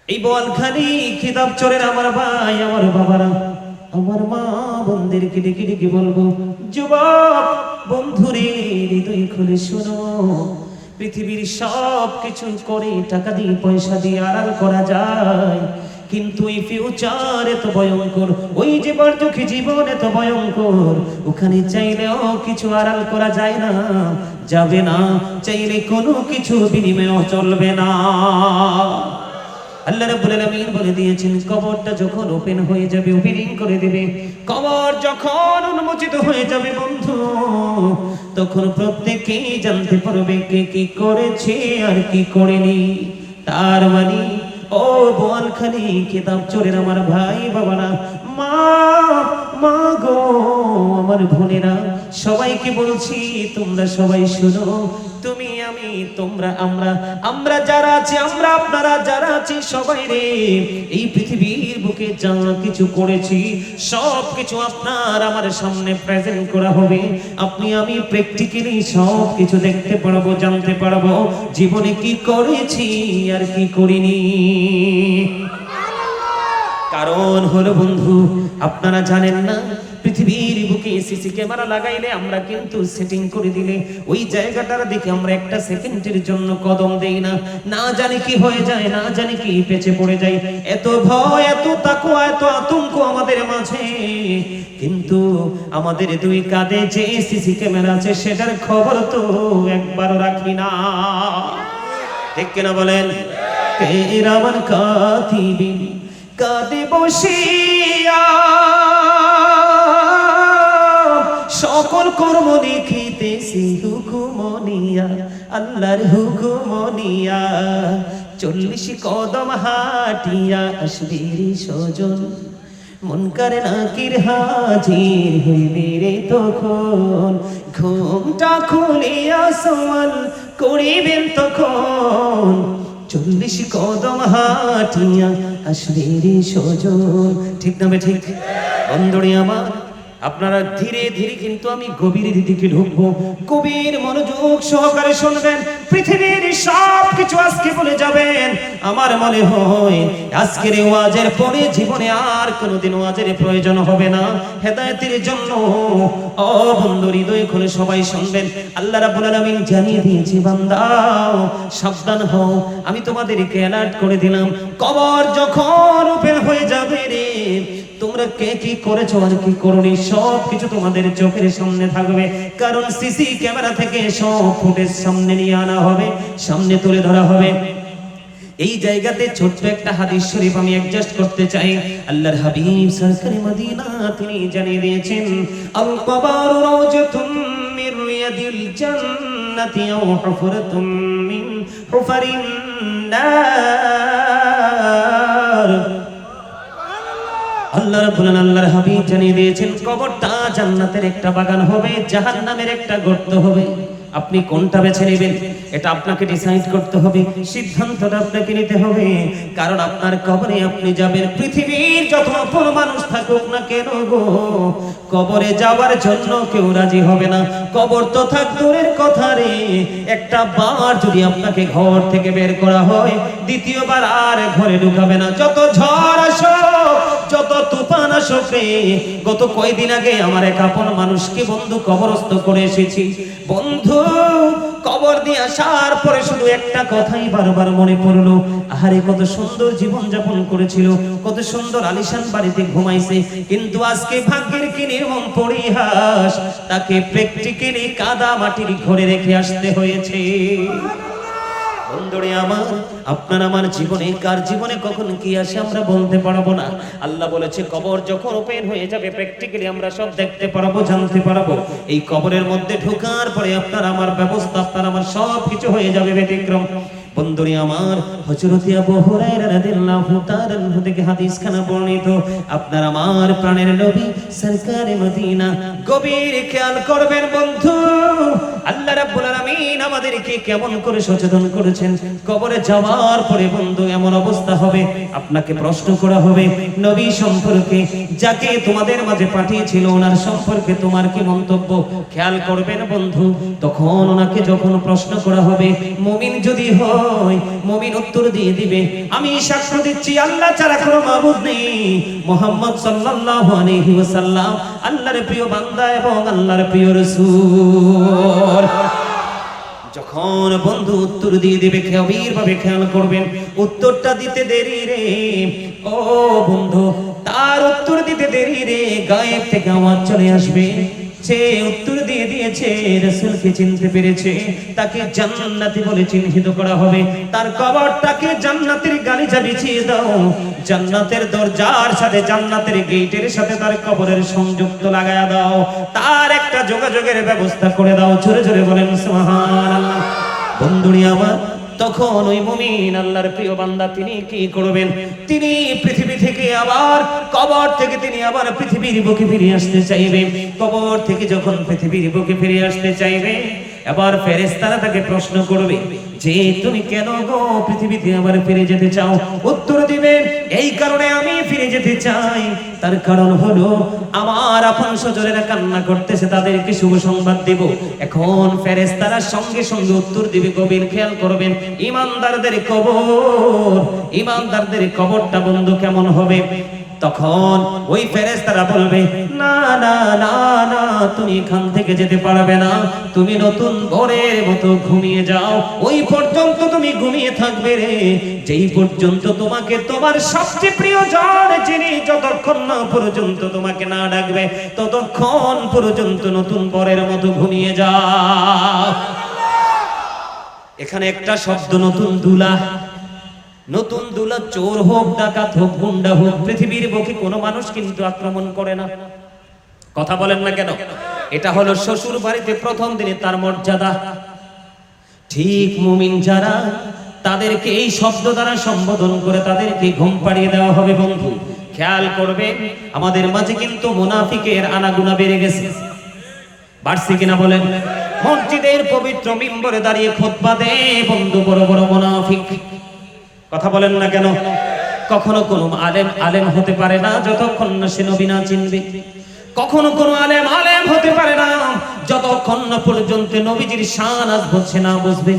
এই বোয়ালখালী খিতাব চরের আমার ভাই, আমার বাবারা, আমার মা বোনদেরকে ডেকে ডেকে বলবো, যুবক বন্ধুরে হৃদয় খুলে শোনো, পৃথিবীর সব কিছু করে টাকা দিয়ে পয়সা দিয়ে আড়াল করা যায়, কিন্তু এই ফিউচার এত ভয়ঙ্কর, ওই যে বর্জকি জীবন এত ভয়ঙ্কর, ওখানে চাইলেও কিছু আড়াল করা যায় না, যাবে না, চাইলে কোনো কিছু বিনিময় চলবে না। আল্লাহ রাব্বুল আলামিন বলে দিয়েছেন, কবরটা যখন ওপেন হয়ে যাবে, ওপেনিং করে দিবে, কবর যখন উন্মোচিত হয়ে যাবে বন্ধু, তখন প্রত্যেকেই জানতে পারবে কে কি করেছে আর কি করেনি। তার মানে ও বোয়ালখালী খিতাব চরের আমার ভাই বাবারা, মা মা গো আমার বোনেরা, সবাইকে বলছি তোমরা সবাই শুনো, তুমি আমি তোমরা আমরা যারা আছি, আমরা আপনারা যারা আছি সবাই রে, এই পৃথিবীর বুকে যা কিছু করেছি সব কিছু আপনার আমার সামনে প্রেজেন্ট করা হবে, আপনি আমি প্র্যাকটিক্যালি সব কিছু দেখতে পারবো, জানতে পারবো জীবনে কি করেছি আর কি করিনি। কারণ হলো বন্ধু, আপনারা জানেন না, পৃথিবীর বুকে সিসি ক্যামেরা লাগাইলে আমরা কিন্তু সেটিং করে দিলে ওই জায়গাটার দিকে আমরা একটা সেকেন্ডের জন্য কদম দেই না, না জানি কি হয়ে যায়, না জানি কি পেছে পড়ে যায়, এত ভয়, এত তাকওয়া, এত আতঙ্ক আমাদের মাঝে, কিন্তু আমাদের দুই কাঁধে যে সিসি ক্যামেরা আছে সেটার খবর তো একবারও রাখি না, ঠিক কিনা বলেন? কিরামান কাতিবিন কাঁধে বসিয়া সকল কর্ম দেখিতেছি হুকুমনিয়া, আল্লাহর হুকুমনিয়া, 40 কদম হাঁটিয়া আসবে রে সজন, মুনকার নাকির হাজির হইবে রে তখন, ঘুমটা খুলিয়া সওয়াল করিবেন তখন, 40 কদম হাঁটিয়া আসবে রে সজন। ঠিক না বে ঠিক? বন্ধুরে আমার, আপনারা ধীরে ধীরে কিন্তু আমি গভীরের দিকে ঢুকবো, গভীর মনোযোগ সহকারে শুনবেন, পৃথিবীর সব কিছু আজকে বলে যাবেন। আমার মনে হয় আজকের ওয়াজের পরে জীবনে আর কোনোদিন ওয়াজের প্রয়োজন হবে না হেদায়েতের জন্য। ও বন্ধু, হৃদয় খুলে সবাই শুনবেন, আল্লাহ রাব্বুল আলামিন জানিয়ে দিয়েছে, বান্দা সাবধান হও, আমি তোমাদেরকে অ্যালার্ট করে দিলাম, কবর যখন ওপেন হয়ে যাবে রে, তোমরা কে কি করেছো আর কি করোনি সব কিছু তোমাদের চোখের সামনে থাকবে, কারণ সিসি ক্যামেরা থেকে সব ফুটেজ সামনে নিয়ে আনা হবে, সামনে তুলে ধরা হবে। এই জায়গাতে ছোট্ট একটা হাদিস শরীফ আমি অ্যাডজাস্ট করতে চাই। আল্লাহর হাবিব সরকারে মদিনা তিনি জানিয়ে দিয়েছেন, আল কবর রাওজাতুম মির রিয়াদিল জান্নাতি আও হুফরাতুম মিন হুফারিন নার। আল্লাহ রাব্বুল আলামিন, আল্লাহর হাবিব জানিয়ে দিয়েছেন, কবরটা জান্নাতের একটা বাগান হবে, জাহান্নামের একটা গর্ত হবে। আপনি কোনটা বেছে নেবেন এটা আপনাকে ডিসাইড করতে হবে, সিদ্ধান্তটা আপনাকে নিতে হবে, কারণ আপনার কবরে আপনি যাবেন, পৃথিবীর যত অপর মানুষ থাকুক না কেন গো, কবরে যাওয়ার জন্য কেউ রাজি হবে না। কবর তো থাক দূরের কথা রে, একটা বার যদি আপনাকে ঘর থেকে বের করা হয়, দ্বিতীয়বার আর ঘরে ঢুকাবে না, যত ঝড় আসো, যত তুফান আসো। গত কয়দিন আগে আমার এক আপন মানুষকে বন্ধু কবরস্থ করে এসেছি। বন্ধু কবর দিয়ে আসার পরে শুধু একটা কথাই বারবার মনে পড়লো, আহারে কত সুন্দর জীবন যাপন করেছিল, কত সুন্দর আলিশান বাড়িতে ঘুমাইছে, কিন্তু আজকে ভাগ্যের কি নির্মম পরিহাস, তাকে প্র্যাকটিক্যালি কাদা মাটির ঘরে রেখে আসতে হয়েছে। বন্ধুরে আমার, আপনার আমার জীবনে কার জীবনে কখন কি আসে আমরা বলতে পারবো না। আল্লাহ বলেছে কবর যখন ওপেন হয়ে যাবে প্র্যাকটিক্যালি আমরা সব দেখতে পারবো, জানতে পারবো। এই কবরের মধ্যে ঢোকার পরে আপনার আমার ব্যবস্থা, আপনার আমার সব কিছু হয়ে যাবে ব্যতিক্রম। বন্ধুরে আমার, হযরত আবু হুরায়রা রাদিয়াল্লাহু তাআলা আনহু থেকে হাদিসখানা বর্ণিত, আপনার আমার প্রাণের নবী সরকারে মদিনা, গভীর খেয়াল করবেন বন্ধু, আল্লাহ রাব্বুল আলামিন আমাদেরকে কেমন করে সচেতন করেছেন। কবরে যাওয়ার পরে বন্ধু এমন অবস্থা হবে, আপনাকে প্রশ্ন করা হবে নবী সম্পর্কে, যাকে তোমাদের মাঝে পাঠিয়েছিল ওনার সম্পর্কে তোমার কি মন্তব্য? খেয়াল করবেন বন্ধু, তখন ওনাকে যখন প্রশ্ন করা হবে, মুমিন যদি হয় মুমিন উত্তর দিয়ে দিবে, আমি সাক্ষ্য দিচ্ছি আল্লাহ ছাড়া কোনো মাবুদ নেই, মুহাম্মদ সাল্লাল্লাহু আলাইহি ওয়াসাল্লাম আল্লাহর প্রিয় বান্দা এবং আল্লাহর প্রিয় রাসূল। যখন বন্ধু উত্তর দিয়ে দিবে, গভীরভাবে খেয়াল করবেন, উত্তরটা দিতে দেরি রে ও বন্ধু, তার উত্তর দিতে দেরি রে, গায়েব থেকে আওয়াজ চলে আসবে, সে উত্তর দিয়ে দিয়েছে, রাসূলকে চিনতে পেরেছে, তাকে জান্নাতি বলে চিহ্নিত করা হবে, তার কবরটাকে জান্নাতের গালিচা বিছিয়ে দাও, জান্নাতের দরজার সাথে জান্নাতের গেটের সাথে তার কবরের সংযুক্ত লাগায়া দাও, তার একটা যোগাযোগের ব্যবস্থা করে দাও। জোরে জোরে বলেন সুবহানাল্লাহ। বন্ধুরি আমার, তখন ওই মুমিন আল্লাহর প্রিয় বান্দা তিনি কি করবেন? তিনি পৃথিবী থেকে আবার, কবর থেকে তিনি আবার পৃথিবীর বুকে ফিরে আসতে চাইবে। কবর থেকে যখন পৃথিবীর বুকে ফিরে আসতে চাইবে, এবার ফেরেশতারা তাকে প্রশ্ন করবে যে তুমি কেন গো পৃথিবীতে আবার ফিরে যেতে চাও? উত্তর দিবে, এই কারণে আমি ফিরে যেতে চাই, তার কারণ হলো আমার আপন স্বজনেরা কান্না করতেছে, তাদেরকে শুভ সংবাদ দেব। এখন ফেরেশতারা সঙ্গে সঙ্গে উত্তর দিবে, গভীর খেয়াল করবেন, ঈমানদারদের কবর, ঈমানদারদের কবরটা বন্ধু কেমন হবে? তখন ওই ফেরেশতারা বলবে, না না না না, তুমি এখান থেকে যেতে পারবে না, তুমি নতুন ভোরের মতো ঘুমিয়ে যাও, ওই পর্যন্ত তুমি ঘুমিয়ে থাকবে রে, যেই পর্যন্ত তোমাকে তোমার সবচেয়ে প্রিয়জন যিনি যতক্ষণ না পর্যন্ত তোমাকে না ডাকবে ততক্ষণ পর্যন্ত নতুন ভোরের মতো ঘুমিয়ে যাও। এখানে একটা শব্দ, নতুন দুলা। নতুন দুলা চোর হোক, ডাকাত হোক, গুন্ডা হোক, পৃথিবীর বুকে কোনো মানুষ কিন্তু আক্রমণ করে না। কথা বলেন না কেন? এটা হলো শ্বশুর বাড়িতে প্রথম দিনে তার মর্যাদা। ঠিক মুমিন যারা, তাদেরকে এই শব্দ দ্বারা সম্বোধন করে তাদেরকে ঘুম পাড়িয়ে দেওয়া হবে। বন্ধু খেয়াল করবে, আমাদের মাঝে কিন্তু মুনাফিকের আনাগুনা বেড়ে গেছে, বাড়ছে কিনা বলেন? মসজিদের পবিত্র মিম্বরে দাঁড়িয়ে খুতবা দেয় বন্ধু বড় বড় মুনাফিক। কথা বলেন না কেন? কখনো কোনো আলেম আলেম হতে পারে না যতক্ষণ না সে নবী না চিনবে। কখনো কোনো আলেম আলেম হতে পারে না যতক্ষণ না পর্যন্ত নবীজির শান বুঝছে না বুঝবে,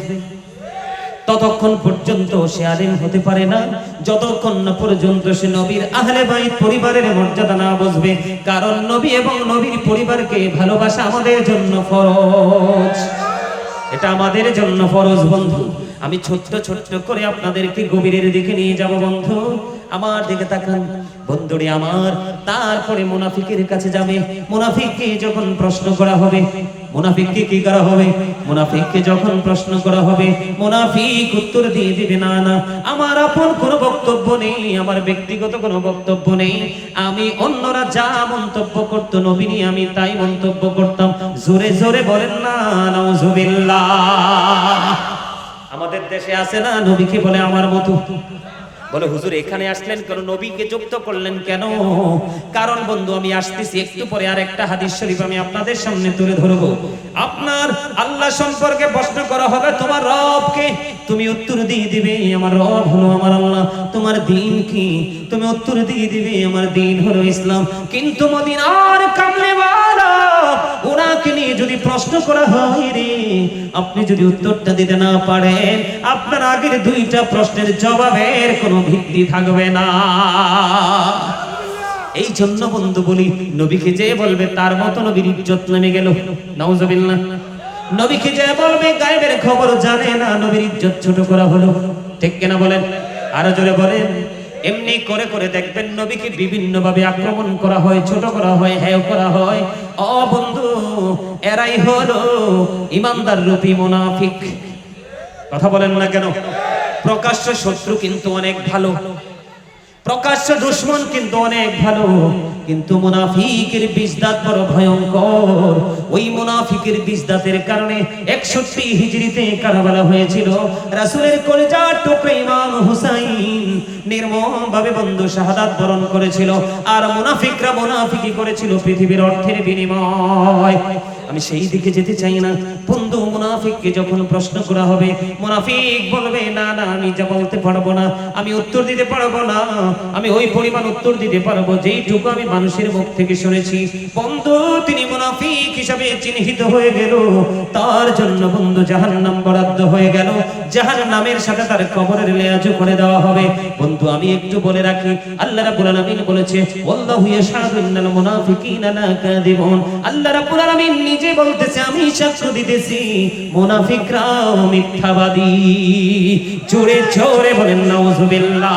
ততক্ষণ পর্যন্ত সে আলেম হতে পারে না যতক্ষণ না পর্যন্ত সে নবীর আহলে বাইত পরিবারের মর্যাদা না বুঝবে। কারণ নবী এবং নবীর পরিবারকে ভালোবাসা আমাদের জন্য ফরজ, এটা আমাদের জন্য ফরজ। বন্ধু আমি ছোট্ট ছোট্ট করে আপনাদেরকে গভীরের দিকে নিয়ে যাব। বন্ধু আমার দিকে তাকান, বন্ধুরে আমার। তারপরে মুনাফিকের কাছে যাবে, মুনাফিককে যখন প্রশ্ন করা হবে, মুনাফিককে কি করা হবে? মুনাফিককে যখন প্রশ্ন করা হবে, মুনাফিক উত্তর দিয়ে দিবে, না না, আমার আপন কোনো বক্তব্য নেই, আমার ব্যক্তিগত কোনো বক্তব্য নেই, আমি অন্যরা যা মন্তব্য করতো নবী নিয়ে আমি তাই মন্তব্য করতাম। জোরে জোরে বলেন না নাউজুবিল্লাহ। আমাদের দেশে আছে না, নবীকে বলে আমার মতো, বলে হুজুর এখানে আসলেন কেন, নবীকে যুক্ত করলেন কেন? কারণ বন্ধু আমি আসতেছি একটু পরে আর একটা হাদিস শরীফ আমি আপনাদের সামনে তুলে ধরবো। আপনার আল্লাহ সম্পর্কে প্রশ্ন করা হবে, তোমার রবকে? তুমি উত্তর দিয়ে দিবে আমার রব হলো আমার আল্লাহ। তোমার দ্বীন কি? তুমি উত্তর দিয়ে দিবে আমার দ্বীন হলো ইসলাম। কিন্তু মদিনার কামলিওয়ালা ওনাকে নিয়ে যদি প্রশ্ন করা হয় রে, আপনি যদি উত্তরটা দিতে না পারেন, আপনার আগের দুইটা প্রশ্নের জবাবের কোনো ভিত্তি থাকবে না। এই জন্য বন্ধু বলি, নবীকে যে বলবে তার মতো নবীর ইজ্জত নেমে গেল। নাউজুবিল্লাহ। নবীকে যে বলবে গায়েবের খবর জানে না, নবীর ইজ্জত ছোট করা হলো। ঠিক কিনা বলেন? আরো জোরে বলেন। এমনি করে করে দেখবেন নবীকে বিভিন্ন ভাবে আক্রমণ করা হয়, ছোট করা হয়, হেয় করা হয়। ও বন্ধু, এরাই হলো ইমানদার রূপী মুনাফিক। কথা বলেন না কেন? প্রকাশ্য শত্রু কিন্তু অনেক ভালো, প্রকাশ্য দুশমন কিন্তু অনেক ভালো, কিন্তু মুনাফিকের বিজদাত বড় ভয়ঙ্কর। ওই মুনাফিকের বিজদাতের কারণে 61 হিজরিতে কারবালা হয়েছিল। রাসূলের কলিজার টুকরা ইমাম হুসাইন নির্মম ভাবে বন্ধু শাহাদাত বরণ করেছিল। আর মুনাফিকরা মুনাফিকি করেছিল পৃথিবীর অর্থের বিনিময়। আমি সেই দিকে যেতে চাই না বন্ধু। মুনাফিককে যখন প্রশ্ন করা হবে, মুনাফিক বলবে না না আমি যা বলতে পারবো না, আমি উত্তর দিতে পারবো না, আমি ওই পরিমাণ উত্তর দিতে পারবো যেইটুকু আমি মানুষের মুখ থেকে শুনেছি। বন্ধু তিনি মুনাফিক হিসাবে চিহ্নিত হয়ে গেল, তার জন্য বন্ধু জাহান্নাম বরাদ্দ হয়ে গেল। জাহান্নামের সাথে তার কবরের লেয়াজু করে দেওয়া হবে। বন্ধু আমি একটু বলে রাখি, আল্লাহ রাব্বুল আলামিন বলেছে ওয়াল্লাহু ইয়াশহাদু ইন্নাল মুনাফিকিনা লাকাযিবুন। আল্লাহ রাব্বুল আলামিন নিজে বলতেছে আমি সাক্ষ্য দিতেছি মুনাফিকরাও মিথ্যাবাদী। জোরে জোরে বলেন নাউযুবিল্লাহ।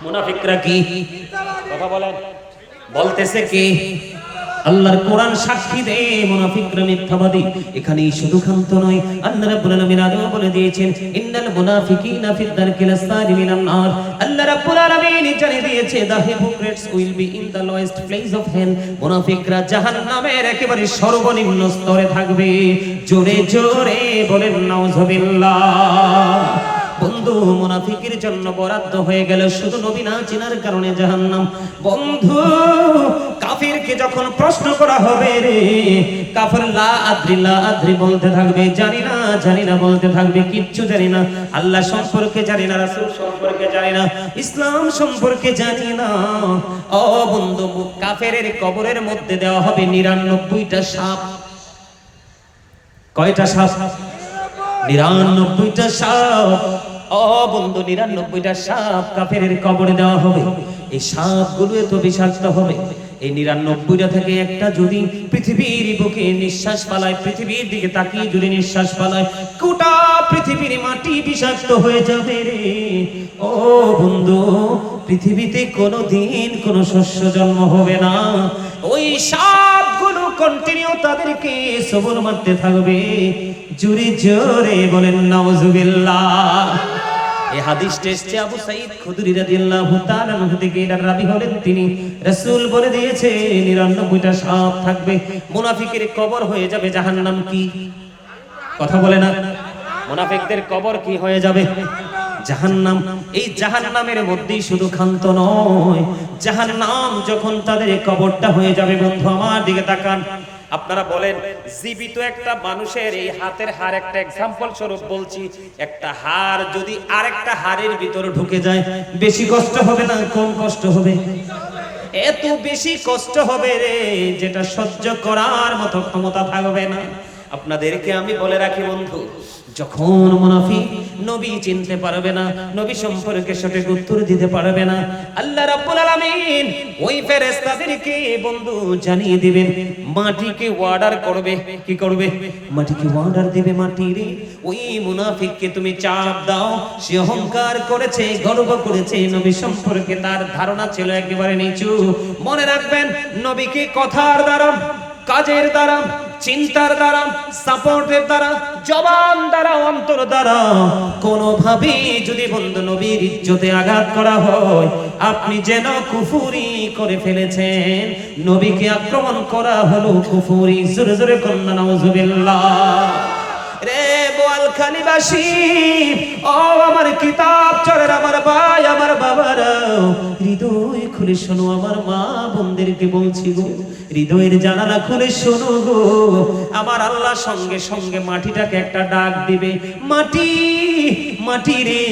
মুনাফিকরা কি কথা বলেন, বলতেছে কি? আল্লাহর কোরআন সাক্ষী দেয় মুনাফিকরা মিথ্যাবাদী। এখানেই শুধু ক্ষান্ত নয়, আল্লাহ রাব্বুল আলামিন আরো বলে দিয়েছেন ইন্নাল মুনাফিকিনা ফিদ দারকিল আসফালি মিনান নার। আল্লাহ রাব্বুল আলামিন জানিয়ে দিয়েছে the hypocrites will be in the lowest place of hell। মুনাফিকরা জাহান্নামের একেবারে সর্বনিম্ন স্তরে থাকবে। জোরে জোরে বলেন নাউযুবিল্লাহ। বন্ধু মুনাফিকের জন্য বরাদ্দ হয়ে গেল শুধু নবী না চিনার কারণে জাহান্নাম। বন্ধু কাফিরকে যখন প্রশ্ন করা হবে রে, কাফির লা আদ্রি বলতে থাকবে, জানি না বলতে থাকবে, কিচ্ছু জানি না, আল্লাহ সম্পর্কে জানি না, রাসূল সম্পর্কে জানি না, ইসলাম সম্পর্কে জানি না। ও বন্ধু কাফেরের কবরের মধ্যে দেওয়া হবে ৯৯টা সাপ। কয়টা সাপ? ৯৯টা সাপ। ও বন্ধু ৯৯টা সাপ কাফেরের কবরে দেওয়া হবে। এই সাপগুলো এত বিষাক্ত হবে, এই ৯৯টা থেকে একটা যদি পৃথিবীর বুকে নিঃশ্বাস ফালায়, পৃথিবীর দিকে তাকিয়ে যদি নিঃশ্বাস ফালায়, গোটা পৃথিবীর মাটি বিষাক্ত হয়ে যাবে রে। ও বন্ধু পৃথিবীতে কোনোদিন কোনো শস্য জন্ম হবে না। ওই সাপগুলো কন্টিনিউ তাদেরকে সবল মারতে থাকবে। জোরে জোরে বলেন নাউযুবিল্লাহ। এই হাদিসটা এসেছে আবু সাঈদ খুদরি রাদিয়াল্লাহু তাআলা আনহু থেকে। এর রাবী হলেন তিনি। রাসূল বলে দিয়েছে ৯৯টা সাপ থাকবে। মুনাফিকের কবর হয়ে যাবে জাহান্নাম। কি কথা বলে না? মুনাফিকদের কবর কি হয়ে যাবে? জাহান্নাম। এই জাহান্নামের মধ্যেই শুধু ক্ষান্ত নয়, জাহান্নাম যখন তাদের কবরটা হয়ে যাবে, বন্ধু আমার দিকে তাকান। আপনারা বলেন জীবিত একটা মানুষের এই হাতের হাড়, একটা এক্সাম্পল স্বরূপ বলছি, একটা হাড় যদি আরেকটা হাড়ের ভিতরে ঢুকে যায়, বেশি কষ্ট হবে না কম কষ্ট হবে? এত বেশি কষ্ট হবে রে, যেটা সহ্য করার মতো ক্ষমতা থাকবে না। আপনাদেরকে আমি বলে রাখি বন্ধু, যখন মুনাফিক নবী চিনতে পারবে না, নবী সম্পর্কে সঠিক উত্তর দিতে পারবে না, আল্লাহ রাব্বুল আলামিন ওই ফেরেশতাদেরকে বন্ধু জানিয়ে দিবেন, মাটিকে অর্ডার করবে। কি করবে? মাটিকে অর্ডার দিবে, মাটি রে ওই মুনাফিককে তুমি চাপ দাও। সে অহংকার করেছে, গর্ব করেছে, নবী সম্পর্কে তার ধারণা ছিল একেবারে নিচু। মনে রাখবেন নবীকে কথার দ্বারা, কাজের দ্বারা, চিন্তার দ্বারা, সাপোর্টের দ্বারা, জবান দ্বারা, অন্তর দ্বারা কোনোভাবে যদি বন্ধু নবীর ইজ্জতে আঘাত করা হয়, আপনি যেন কুফরি করে ফেলেছেন। নবীকে আক্রমণ করা হলো কুফরি। জোরে জোরে কন্যা নাউযুবিল্লাহ। রে বোয়ালখালীবাসী, ও আমার কিতাব চরের আমার ভাই, আমার বাবারা, হৃদয় খুলে শোনো, আমার মা বোনদেরকে বলছি গো, হৃদয়ের জানালা খুলে শোনো গো। আমার আল্লাহ সঙ্গে সঙ্গে মাটিটাকে একটা ডাক দিবে, মাটি মাটি রে,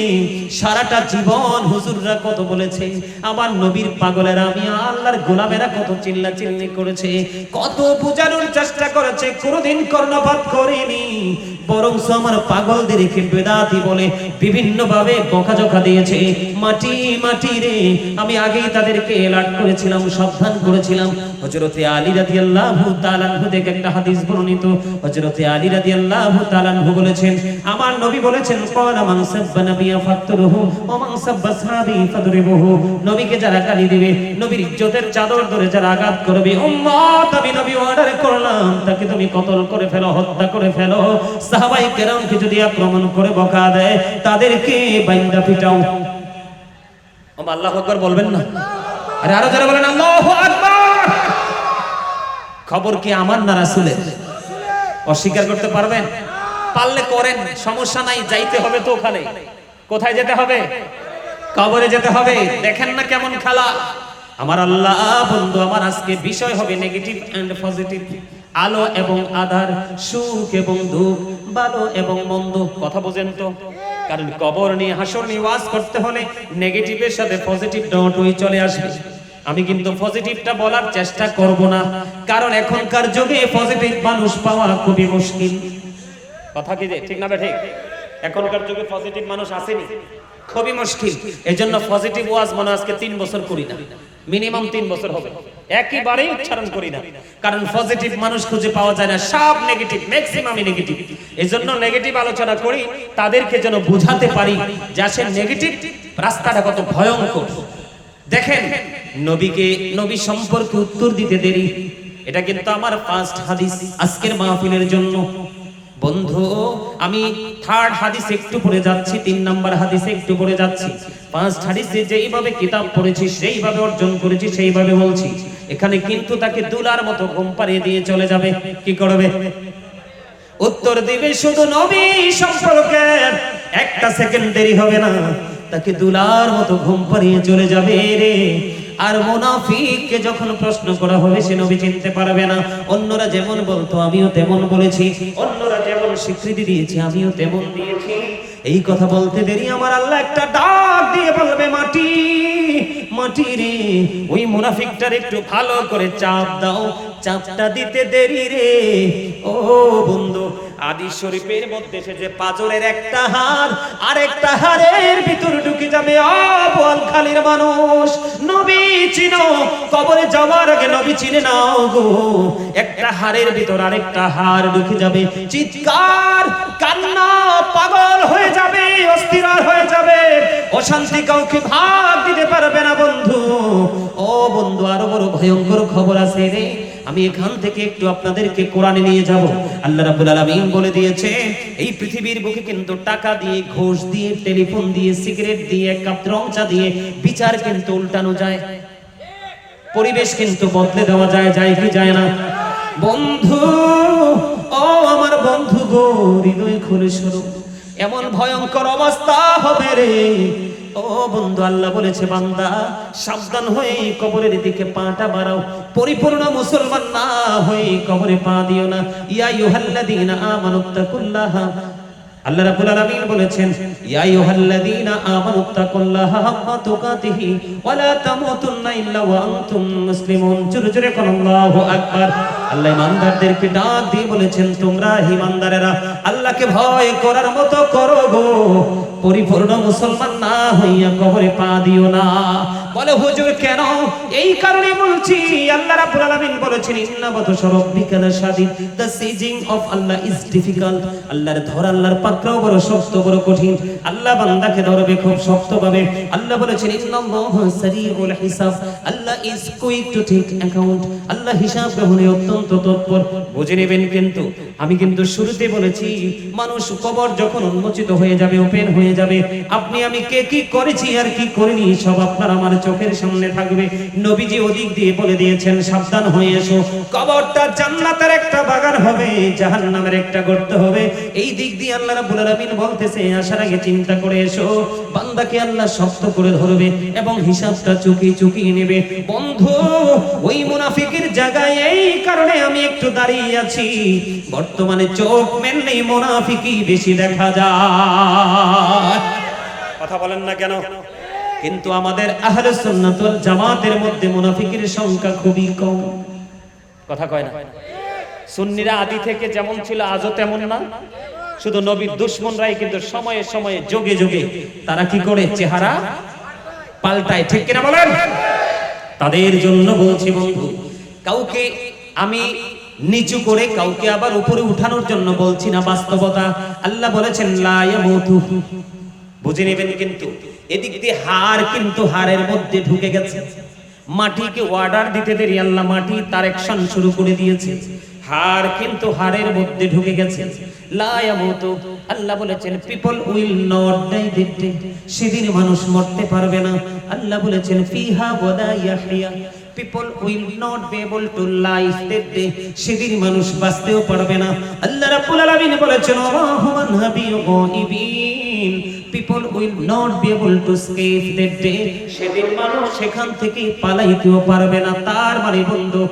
সারাটা জীবন হুজুররা কত বলেছে, আমার নবীর পাগলেরা, আমি আল্লাহর গোলামেরা কত চিল্লা চিল্লি করেছে, কত বোঝানোর চেষ্টা করেছে, কোনোদিন কর্ণপাত করেনি, বরং আমার পাগলদেরকে বেদাতি বলে বিভিন্ন ভাবে বকাঝকা দিয়েছে। মাটি মাটি রে, আমি আগেই তাদেরকে এলার্ট করেছিলাম, সাবধান করেছিলাম। হযরতে আলী রাদিয়াল্লাহু তাআলা আনহু থেকে একটা হাদিস বর্ণিত। হযরতে আলী রাদিয়াল্লাহু তাআলা আনহু বলেছেন, আমার নবী বলেছেন, ক্বালা মান সাব্বা নাবিয়া ফাকতুরহু ওয়া মান সাব্বা সাহাবী ফাদরিবুহু। নবীকে যারা গালি দিবে, নবীর ইজ্জতের চাদর ধরে যারা আঘাত করবে, উম্মত আমি নবী অর্ডার করলাম তাকে তুমি কতল করে ফেলো, হত্যা করে ফেলো। সাহাবায়ে কেরামকে যদি আক্রমণ করে বকা দেয়, তাদেরকে বাইন্দা পিটাও। আল্লাহু আকবার বলবেন না? আরে আরো যারা বলেন আল্লাহু আকবার। খবর কি আমার না রাসূলের? অস্বীকার করতে পারবেন? পারলে করেন, সমস্যা নাই, যাইতে হবে তো ওখানে। কোথায় যেতে হবে? কবরে যেতে হবে। দেখেন না কেমন খেলা। আমার আল্লাহ বন্ধু আমার আজকে বিষয় হবে নেগেটিভ এন্ড পজিটিভ, আলো এবং আধার, সুখ এবং দুঃখ, ভালো এবং মন্দ। কথা বোঝেন তো? কারণ কবর নিয়ে হাসর নিয়ে ওয়াজ করতে হলে নেগেটিভের সাথে পজিটিভ দুটোই চলে আসবে। আমি কিন্তু পজিটিভটা বলার চেষ্টা করব না, কারণ এখনকার যুগে পজিটিভ মানুষ পাওয়া খুবই মুশকিল। কথা কি যে ঠিক না ঠিক? এখনকার যুগে পজিটিভ মানুষ আসেনি, খুবই মুশকিল। এজন্য পজিটিভ ওয়াজ মনে আজকে 3 বছর করি না, মিনিমাম 3 বছর হবে, একেবারেই উচ্চারণ করি না। কারণ পজিটিভ মানুষ খুঁজে পাওয়া যায় না, সব নেগেটিভ, ম্যাক্সিমামই নেগেটিভ। এজন্য নেগেটিভ আলোচনা করি, তাদেরকে যেন বুঝাতে পারি যে আসলে নেগেটিভ রাস্তাটা কত ভয়ঙ্কর। দেখেন, নবী সম্পর্কে উত্তর দিতে দেরি, এটা কিন্তু আমার ফার্স্ট হাদিস আজকের মাহফিলের জন্য। বন্ধু আমি থার্ড হাদিস একটু পড়ে যাচ্ছি, 3 নাম্বার হাদিসে একটু পড়ে যাচ্ছি। ফার্স্ট হাদিসে যেইভাবে কিতাব পড়েছি, সেইভাবে অর্জন করেছি, সেইভাবে বলছি। এখানে কিন্তু তাকে দুলার মতো ঘুম পাড়িয়ে দিয়ে চলে যাবে। কি করবে? উত্তর দিবে শুধু নবী সম্পর্কে, একটা সেকেন্ড দেরি হবে না, তাকে দুলার মতো ঘুম পাড়িয়ে চলে যাবে রে। আর মুনাফিককে যখন প্রশ্ন করা হবে সে নবী চিনতে পারবে না। অন্যরা যেমন বলতো আমিও তেমন বলেছি, অন্যরা যেমন স্বীকৃতি দিয়েছে আমিও তেমন দিয়েছি। এই কথা বলতে দেরি আমার আল্লাহ একটা ডাক দিয়ে বলবে, মাটি মাটি রে, ওই মুনাফিকটার একটু ভালো করে চাপ দাও। চাপটা দিতে দেরি রে। ও বন্ধু, হাদিস শরীফের মধ্যে সে যে পাজরের একটা হাড় আরেকটা হাড়ের ভিতর ঢুকে যাবে। বোয়ালখালীর মানুষ, নবী চিনো, কবরে যাওয়ার আগে নবী চিনে নাও গো। একটা হাড়ের ভিতর আরেকটা হাড় ঢুকে যাবে, চিৎকার কান্না, পাগল হয়ে যাবে, অস্থির হয়ে যাবে, অশান্তি কাউকে ভাগ দিতে পারবে না বন্ধু। ও বন্ধু, আরো বড় ভয়ঙ্কর খবর আছে রে। আমি এখান থেকে একটু আপনাদেরকে কোরআনে নিয়ে যাব। আল্লাহ রাব্বুল আলামিন বলে দিয়েছে, এই পৃথিবীর বুকে কিন্তু টাকা দিয়ে, ঘুষ দিয়ে, টেলিফোন দিয়ে, সিগারেট দিয়ে, এক কাপ রং চা দিয়ে বিচার কিন্তু উল্টানো যায়, পরিবেশ কিন্তু বদলে দেওয়া যায়, যায় কি যায় না বন্ধু? ও আমার বন্ধু গো, হৃদয় খুলে শোনো, এমন ভয়ঙ্কর অবস্থা হবে রে। ও বন্ধু, আল্লাহ বলেছে বান্দা সাবধান হয়ে কবরের দিকে পাটা বাড়াও, পরিপূর্ণ মুসলমান না হয়ে কবরে পা দিও না। ইয়া আইয়ুহাল্লাযীনা আমানুত্তাকুল্লাহা, আল্লাহ রাব্বুল আলামিন বলেছেন, ইয়া আইয়ুহাল্লাযীনা আমানুত্তাকুল্লাহা হাক্কা তুকাতিহি ওয়া লা তামুতুন্না ইল্লা ওয়া আনতুম মুসলিমুন। জোরে জোরে বলুন আল্লাহু আকবার। আল্লাহ ইমানদারদেরকে ডাক দিয়ে বলেছেন, তোমরা ইমানদারেরা আল্লাহকে ভয় করার মতো করো গো, পরিপূর্ণ মুসলমান না হইয়া কবরে পা দিও না। বলে হুজুর কেন? এই কারণে বলছি, আল্লাহ রাব্বুল আলামিন বলেছেন, ইন্না বাতশা রাব্বিকা লাশাদীদ, দ্য সিজিং অফ আল্লাহ ইজ ডিফিকাল্ট। আল্লাহর ধর, আল্লাহর পাকড়াও বড় শক্ত, বড় কঠিন। আল্লাহ বান্দাকে ধরবে খুব শক্ত ভাবে। আল্লাহ বলেছেন, ইন্নাল্লাহা সারিউল হিসাব, আল্লাহ is quick to take account. আল্লাহ হিসাব গ্রহণে অত্যন্ত তৎপর। বুঝে নেবেন কিন্তু আমি কিন্তু শুরুতে বলেছি, মানুষ কবর যখন উন্মোচিত হয়ে যাবে, ওপেন হয়ে যাবে, আপনি আমি কে কি করেছি আর কি করিনি সব আপনার আমার চোখের সামনে থাকবে। নবীজি ওদিক দিয়ে বলে দিয়েছেন, সাবধান হয়ে এসো, কবরটা জান্নাতের একটা বাগান হবে, জাহান্নামের একটা গর্ত হবে। এই দিক দিয়ে আল্লাহ রাব্বুল আলামিন বলতেছে, আসার আগে চিন্তা করে এসো, বান্দাকে আল্লাহ শক্ত করে ধরবে এবং হিসাবটা চুকিয়ে চুকিয়ে নেবে। বন্ধু, ওই মুনাফিকের জায়গায় এই কারণে আমি একটু দাঁড়িয়ে আছি। বর্তমানে চোখ মেললেই মুনাফিকই বেশি দেখা যায়। কথা বলেন না কেন? কিন্তু আমাদের আহলে সুন্নাত ওয়াল জামাতের মধ্যে মুনাফিকের সংখ্যা খুবই কম। কথা কয় না? সুন্নিরা আদি থেকে যেমন ছিল আজও তেমন না। শুধু নবীর দুশমনরাই কিন্তু সময়ে সময়ে যোগে যোগে তারা কি করে চেহারা পাল্টায়, ঠিক কিনা বলেন? তাদের জন্য বলছি বন্ধু, কাউকে আমি নিচু করে কাউকে আবার উপরে উঠানোর জন্য বলছি না, বাস্তবতা। আল্লাহ বলেছেন লা ইয়ামুতু, বুঝে নেবেন কিন্তু এদিক দিয়ে হাড় কিন্তু হাড়ের মধ্যে ঢুকে গেছে। মাটিকে অর্ডার দিতে দেরি, আল্লাহ মাটি তার অ্যাকশন শুরু করে দিয়েছে। হাড় কিন্তু হাড়ের মধ্যে ঢুকে গেছে। লা ইয়ামুতু, আল্লাহ বলেছেন people will not die that day, সেদিন মানুষ মরতে পারবে না। আল্লাহ বলেছেন ফিহা ওয়ালা ইয়াহইয়া, people will not be able to live that day, সেদিন মানুষ বাঁচতেও পারবে না। আল্লাহ রাব্বুল আলামিন বলেছেন ওয়া human হাবিয়ু গায়িবিন, people will not be able to escape that day. সেদিন মানুষ সেখান থেকে পালাইতেও পারবে না। তার মানে বন্ধু,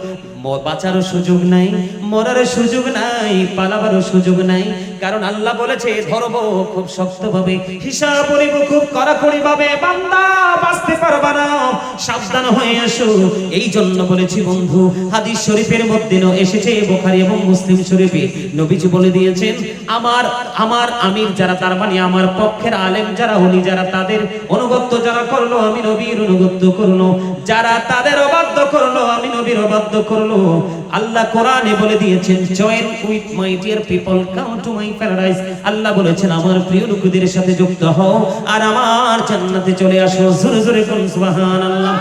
বাঁচারও সুযোগ নাই, মরার সুযোগ নাই, পালাবারও সুযোগ নাই। কারণ আল্লাহ বলেছে ধরবো খুব শক্তভাবে, হিসাব করিব খুব কড়াকড়ি ভাবে, বান্দা বাঁচতে পারবা না, সাবধান হয়ে আসো। এই জন্য বলেছি বন্ধু, হাদিস শরীফের মধ্যে এসেছে, বুখারী এবং মুসলিম শরীফে নবীজি বলে দিয়েছেন, আমার আমির যারা, তার মানে আমার পক্ষের আলেম যারা, ওলি যারা, তাদের অনুগত্য যারা করলো, আমি নবীর অনুগত্য করলো, যারা তাদের অবাধ্য করলো, আমি নবীর অবাধ্য করলো। আল্লাহ কোরআনে বলে দিয়েছেন, join with my dear people, come to my paradise. আল্লাহ বলেছেন আমার প্রিয় লোকদের সাথে যুক্ত হও আর আমার জান্নাতে চলে আসো। জোরে জোরে কোন সুবহানাল্লাহ।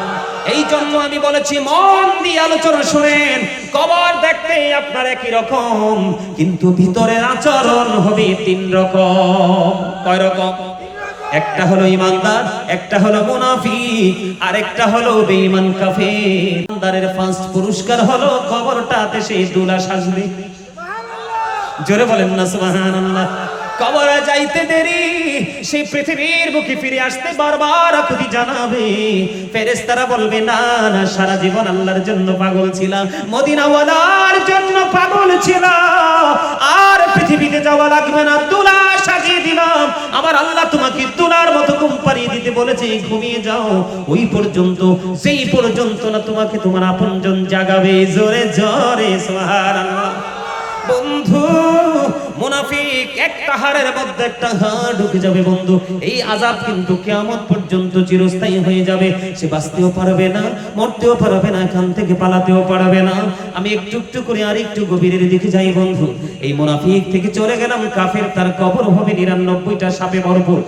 এই জন্য আমি বলেছি মন দিয়ে আলোচনা শুনেন। কবর দেখতে আপনার একই রকম, কিন্তু ভিতরের আচরণ হবে তিন রকম। কয় রকম? একটা হলো ইমানদার, একটা হলো মুনাফিক, আর একটা হলো বেঈমান কাফের। ইমানদারের ফার্স্ট পুরস্কার হলো কবরটাতে সে দুলা সাজবে। জোরে বলেন না সুবহানাল্লাহ। কবরে যাইতে দেরি, সেই পৃথিবীর বুকে ফিরে আসতে বারবার আকুতি জানাবে। ফেরেশতারা বলবে না না, সারা জীবন আল্লাহর জন্য পাগল ছিলাম, মদিনাওয়ালার জন্য পাগল ছিলাম, আর পৃথিবীতে যাওয়া লাগবে না, তুলা সাজিয়ে দিলাম। আমার আল্লাহ তোমাকে তুলার মতো ঘুম পাড়িয়ে দিতে বলেছে, ঘুমিয়ে যাও। ওই পর্যন্ত, সেই পর্যন্ত না তোমাকে তোমার আপনজন জাগাবে। জোরে জোরে সুবহানাল্লাহ। বন্ধু, মুনাফিক একটা হাড়ের মধ্যে একটা হাড় ঢুকে যাবে বন্ধু। এই আযাব কিন্তু কিয়ামত পর্যন্ত চিরস্থায়ী হয়ে যাবে। সে বাঁচতেও পারবে না, মরতেও পারবে না, এখান থেকে পালাতেও পারবে না। আমি একটু একটু করে আর একটু গভীরের দিকে যাই বন্ধু। এই মুনাফিক থেকে চলে গেলাম কাফের, তার কবর হবে 99টা সাপে ভরপুর।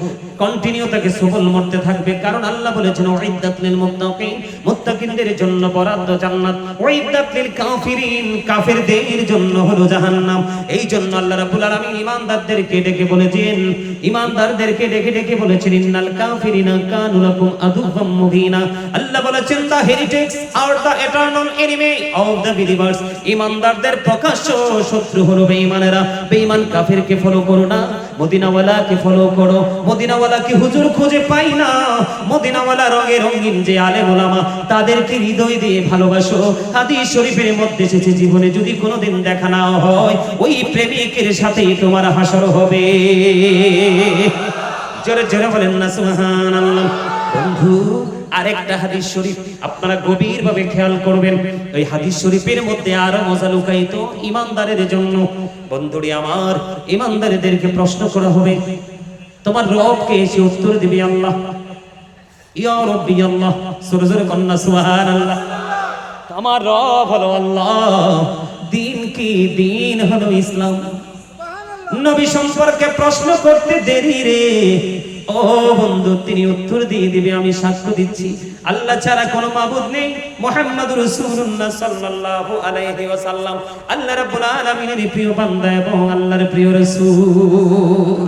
কন্টিনিউ তাকে সবল মরতে থাকবে। কারণ আল্লাহ বলেছেন উইদ্দাত লিল মুত্তাকিন, মুত্তাকিনদের জন্য বরাদ্দ জান্নাত, উইদ্দাত লিল কাফিরিন, কাফেরদের জন্য হলো জাহান্নাম। এই জন্য আল্লাহ রাব্বুল আলামিন ঈমানদারদেরকে ডেকে বলেছেন, ঈমানদারদেরকে ডেকে ডেকে বলেছেন, ইন্নাল কাফিরিনা কানু লাকুম আদুওয়াম মুবিনা। আল্লাহ বলেছেন the heretics are the eternal enemy of the believers. ঈমানদারদের প্রকাশ্য শত্রু হলো বেঈমানেরা। বেঈমান কাফেরকে ফলো করো না, মদিনাওয়ালাকে ফলো করো। মদিনাওয়ালাকে হুজুর খুঁজে পাই না, মদিনাওয়ালা রঙে রঙিন যে আলেম ওলামা, তাদেরকে হৃদয় দিয়ে ভালোবাসো। হাদিস শরীফের মধ্যে এসেছে, জীবনে যদি কোনোদিন দেখা না হয়, ওই প্রেমিকের সাথেই তোমার হাসর হবে। জোরে জোরে বলেন না সুবহানাল্লাহ। বন্ধু, আরেকটা হাদিস শরীফ আপনারা গভীরভাবে খেয়াল করবেন। ওই হাদিস শরীফের মধ্যে আরো মজা লুকায়িত ঈমানদারের জন্য। বন্ধুরি আমার, ঈমানদারদেরকে প্রশ্ন করা হবে, তোমার রবকে এসে উত্তর দিবে আল্লাহ, ইয়া রাব্বি আল্লাহ। জোরে জোরে কন্না সুবহানাল্লাহ। আমার রব হলো আল্লাহ, দিন কি? দিন হলো ইসলাম। নবী সম্পর্কে প্রশ্ন করতে দেরি রে ও বন্ধু, তিনি উত্তর দিয়ে দিবে, আমি সাক্ষ্য দিচ্ছি আল্লাহ ছাড়া কোনো মাবুদ নেই, মুহাম্মাদুর রাসূলুল্লাহ সাল্লাল্লাহু আলাইহি ওয়াসাল্লাম আল্লাহ রাব্বুল আলামিনের প্রিয় বান্দা এবং আল্লাহর প্রিয় রাসূল।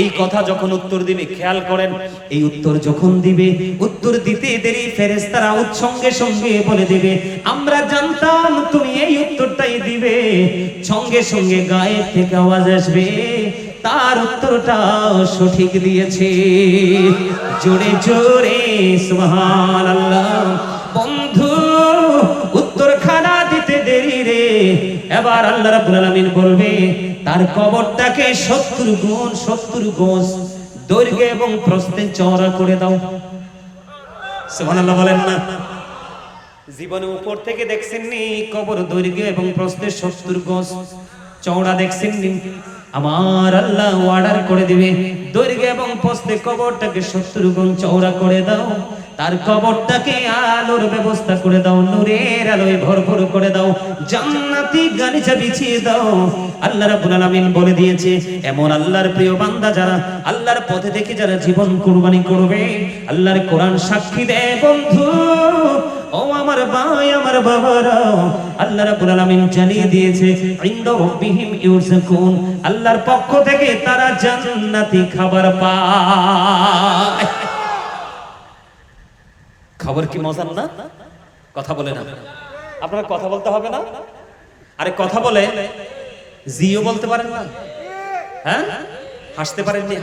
এই কথা যখন উত্তর দিবে, খেয়াল করেন, এই উত্তর যখন দিবে, উত্তর দিতে দেরি ফেরেশতারা সঙ্গে সঙ্গে বলে দিবে, আমরা জানতাম তুমি এই উত্তরটাই দিবে। সঙ্গে সঙ্গে গায়েব থেকে আওয়াজ আসবে, তার উত্তরটা সঠিক দিয়েছে। জোরে জোরে সুবহানাল্লাহ। বন্ধু, উত্তর খানা দিতে দেরি রে। এবার আল্লাহ রাব্বুল আলামিন বলবে, তার কবরটাকে 70 গজ দৈর্ঘ্য এবং প্রস্থে চওড়া করে দাও। সুবহানাল্লাহ বলেন না। জীবনে উপর থেকে দেখছেননি কবর দৈর্ঘ্য এবং প্রস্থে 70 গজ চওড়া? দেখছেননি? আমার আল্লাহ অর্ডার করে দিবে, দৈর্ঘ্য এবং প্রস্থে কবরটাকে 70 গুণ চওড়া করে দাও। তার কবরটাকে আলোর ব্যবস্থা করে দাও, নূরের আলোয় ভরপুর করে দাও, জান্নাতি গালিচা বিছিয়ে দাও। আল্লাহ রাব্বুল আলামিন বলে দিয়েছে, এমন আল্লাহর প্রিয় বান্দা যারা আল্লাহর পথে থেকে যারা জীবন কুরবানি করবে, আল্লাহর কোরআন সাক্ষী দেয় বন্ধু, ও আমার ভাই, আমার বাবারা, আল্লাহ রাব্বুল আলামিন জানিয়ে দিয়েছে, ইনদা রাব্বিহিম ইউরযাকুন, আল্লাহর পক্ষ থেকে তারা জান্নাতি খাবার পায়। খবর কি মজার না? কথা বলে না আপনারা? কথা বলতে হবে না? আরে কথা বলে জিও বলতে পারেন না? হ্যাঁ, হাসতে পারেননি?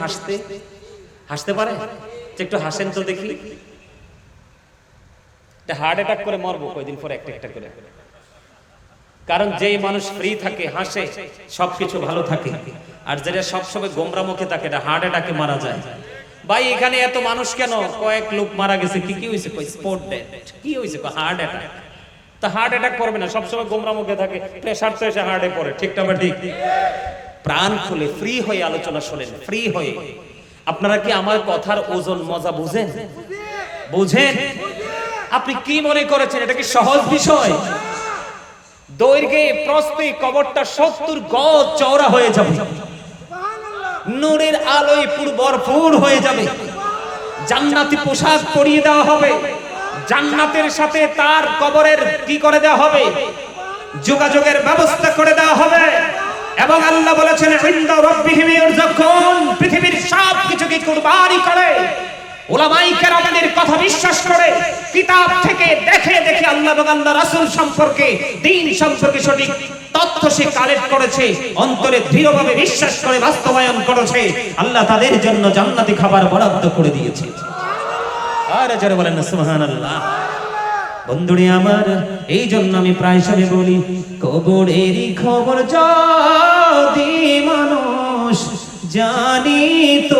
হাসতে পারে? একটু হাসেন তো দেখি। হার্ট অ্যাটাক করে মরবো কয়দিন পরে একটা করে। কারণ যেই মানুষ ফ্রি থাকে, হাসে, সবকিছু ভালো থাকে, আর যেটা সবসময় গোমরা মুখে থাকে, এটা হার্ট অ্যাটাকে মারা যায়। ভাই এখানে এত মানুষ কেন? কয়েক লোক মারা গেছে। কি হয়েছে? Spot death. কি হয়েছে? Heart attack. তা হার্ট অ্যাটাক করবে না, সবসময় গোমরা মুখে থাকে, প্রেসার তো এসে হার্টে পড়ে। ঠিক না? ঠিক। প্রাণ খুলে ফ্রি হয়ে আলোচনা শোনেন, ফ্রি হয়ে। আপনারা কি আমার কথার ওজন মজা বুঝেন? আপনি কি মনে করেছেন এটা কি সহজ বিষয়? দৈর্ঘ্যে প্রস্থে কবরটা 70 গজ চওড়া হয়ে যাবে, নূরের আলোয় পুরো ভরপুর হয়ে যাবে, জান্নাতি পোশাক পরিয়ে দেওয়া হবে, জান্নাতের সাথে তার কবরের কি করে দেওয়া হবে? যোগাযোগের ব্যবস্থা করে দেওয়া হবে। এবং আল্লাহ বলেছেন ইনদা রাব্বিহিম ইয়ারযুকুন, পৃথিবীর সব কিছুকে কুরবানি করে উলামায়ে কেরামের কথা বিশ্বাস করে কিতাব থেকে দেখে দেখে আল্লাহ এবং আল্লাহ রাসূল সম্পর্কে, দ্বীন সম্পর্কে সঠিক তথ্য সে কালেক্ট করেছে, অন্তরে দৃঢ়ভাবে বিশ্বাস করে বাস্তবায়ন করেছে, আল্লাহ তাদের জন্য জান্নাতি খাবার বরাদ্দ করে দিয়েছে। আর যারা বলেন না সুবহানাল্লাহ। বন্ধুরে আমার, এই জন্য আমি প্রায় সময় বলি, কবরেরই খবর যদি মানুষ জানিত,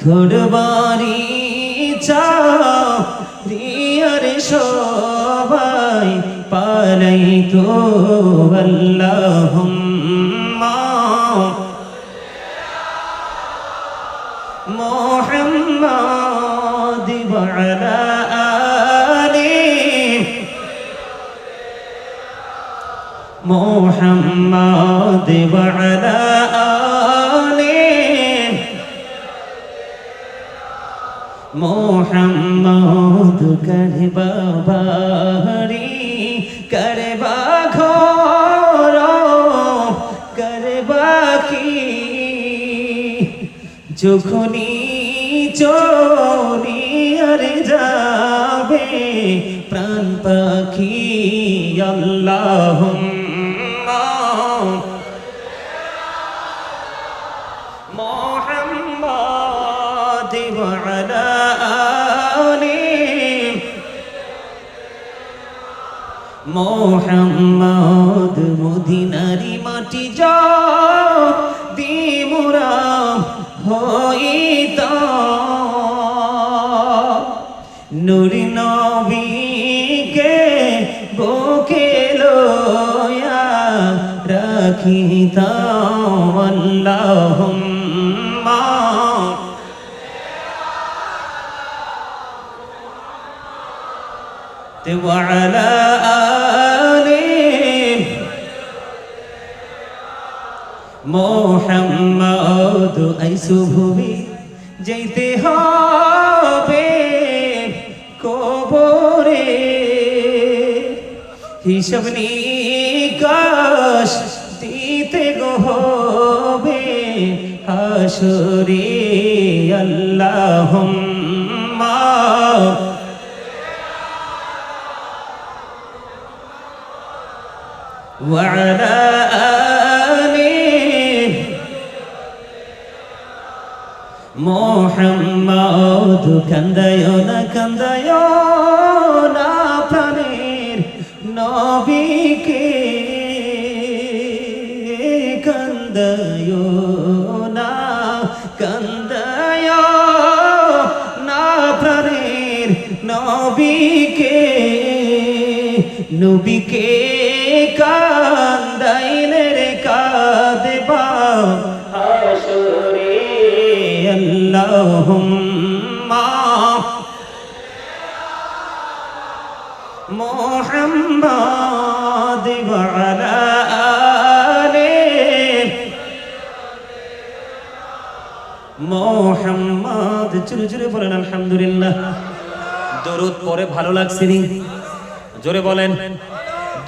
ঘরবাড়ি চারিয়ার সবাই পালাইতো। আল্লাহুম্মা মুহাম্মাদ ওয়া আলা আলি মুহাম্মাদ ওয়া আলা আলি মুহাম্মাদ। করবা বাড়ি, করবা ঘর, করবা কি যখনি চলিয়ার যাবে প্রাণ পাখি। আল্লাহুম্মা মুহাম্মাদ ওয়া আলা আলি মুহাম্মাদ। মদিনারি মাটি যদি মোরা হইতাম, নূর নবীকে বুকে লইয়া রাখিতাম। আল্লাহুম্মা ওয়া আলা আলি মুহাম্মাদ। আইসু ভূমি যাইতে হবে কবরে, হিসাব নিকাশ দিতে গো হবে হাসরে। আল্লাহুম্মা ওয়া আলা আলি মুহাম্মাদ। কান্দায় না প্রাণের নবীকে, কান্দায় না প্রাণের নবীকে, নবীকে কান্দাইলে রে কাঁদবা হাসরে। আল্লাহুম্মা মুহাম্মাদ ওয়া আলা আলি মুহাম্মাদ। জোরে জোরে বলেন আলহামদুলিল্লাহ। দরুদ পড়ে ভালো লাগছে নি? জোরে বলেন।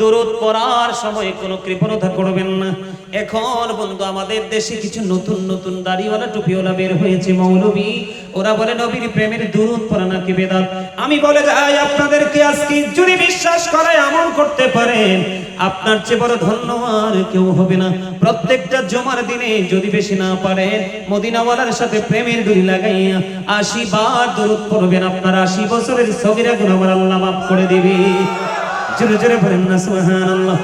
দরুদ পড়ার সময় কোনো কৃপণতা করবেন না। এখন বন্ধু আমাদের দেশে কিছু নতুন নতুন দাড়িওয়ালা টুপিওয়ালা বের হয়েছে মৌলবী, ওরা বলে নবীর প্রেমের দরুদ পড়া নাকি বেদাত। আমি বলে যাই আপনাদেরকে, আজকে যদি বিশ্বাস করে আমল করতে পারেন, আপনার চেয়ে বড় ধন্য আর কেউ হবে না। প্রত্যেকটা জুমার দিনে যদি বেশি না পারেন, মদিনাওয়ালার সাথে প্রেমের ডুরি লাগাইয়া 80 বার দরুদ পড়বেন, আপনার 80 বছরের সগীরা গুনাহ আল্লাহ মাফ করে দিবে। জোরে জোরে বলেন না সুবহানাল্লাহ।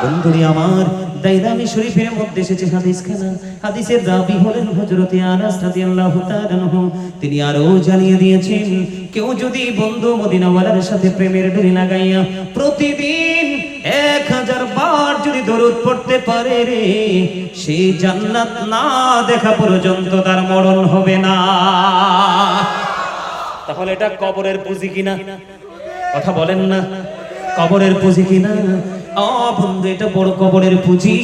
বন্ধুরি আমার, দাইদামি শরীফের মধ্যে এসেছে হাদিসখানা। হাদিসের রাবী হলেন হযরত আনাস রাদিয়াল্লাহু তাআলা আনহু। তিনি আরো জানিয়ে দিয়েছেন, কেউ যদি বন্ধু মদিনাওয়ালার সাথে প্রেমের ডুরি লাগাইয়া প্রতিদিন 1000 বার যদি দরুদ পড়তে পারে রে, সে জান্নাত না দেখা পর্যন্ত তার মরণ হবে না। তাহলে এটা কবরের পুঁজি কিনা? কথা বলেন না, কবরের পুঁজি কিনা? বন্ধু, এটা বড় কবরের পুঁজি।